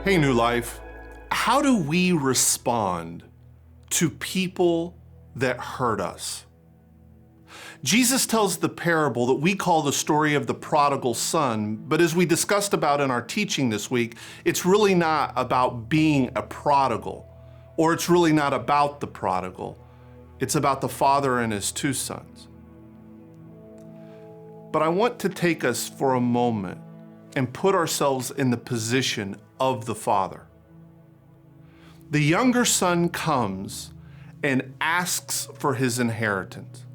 Hey, New Life, how do we respond to people that hurt us? Jesus tells the parable that we call the story of the prodigal son, but as we discussed about in our teaching this week, it's really not about being a prodigal, or it's really not about the prodigal. It's about the father and his two sons. But I want to take us for a moment and put ourselves in the position of the father. The younger son comes and asks for his inheritance.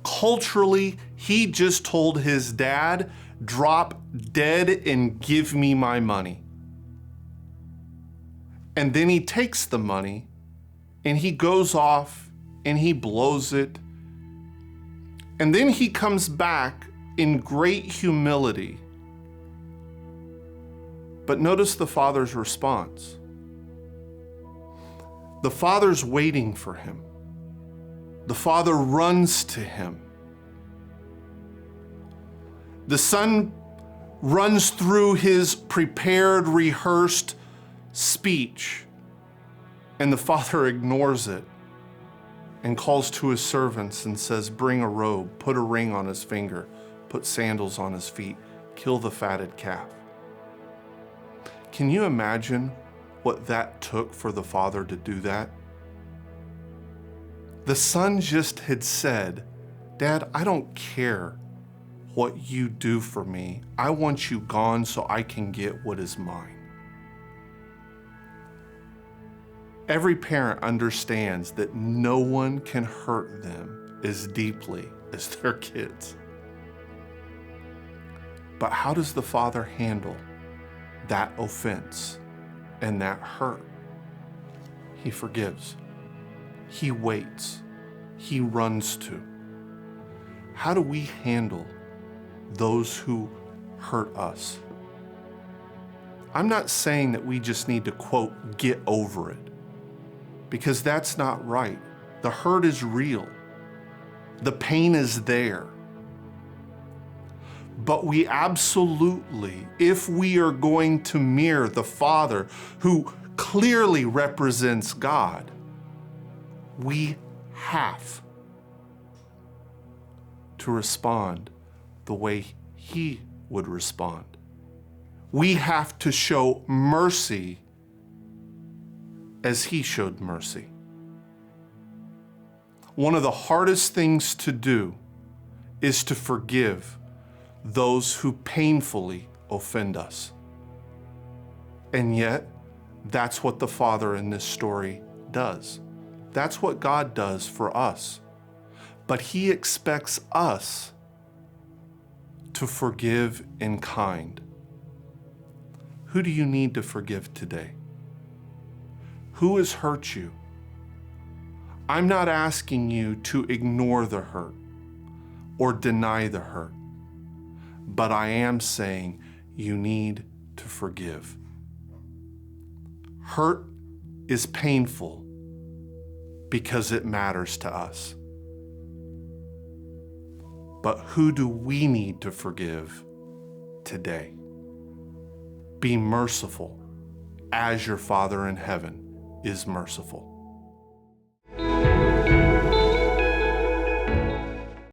Culturally, he just told his dad, drop dead and give me my money. And then he takes the money and he goes off and he blows it. And then he comes back in great humility. But notice the father's response. The father's waiting for him. The father runs to him. The son runs through his prepared, rehearsed speech, and the father ignores it and calls to his servants and says, bring a robe, put a ring on his finger, put sandals on his feet, kill the fatted calf. Can you imagine what that took for the father to do that? The son just had said, Dad, I don't care what you do for me. I want you gone so I can get what is mine. Every parent understands that no one can hurt them as deeply as their kids. But how does the father handle that offense and that hurt? He forgives. He waits. He runs to. How do we handle those who hurt us? I'm not saying that we just need to, quote, get over it, because that's not right. The hurt is real. The pain is there. But we absolutely, if we are going to mirror the Father who clearly represents God, we have to respond the way He would respond. We have to show mercy as He showed mercy. One of the hardest things to do is to forgive those who painfully offend us. And yet, that's what the Father in this story does. That's what God does for us. But He expects us to forgive in kind. Who do you need to forgive today? Who has hurt you? I'm not asking you to ignore the hurt or deny the hurt. But I am saying you need to forgive. Hurt is painful because it matters to us. But who do we need to forgive today? Be merciful as your Father in heaven is merciful.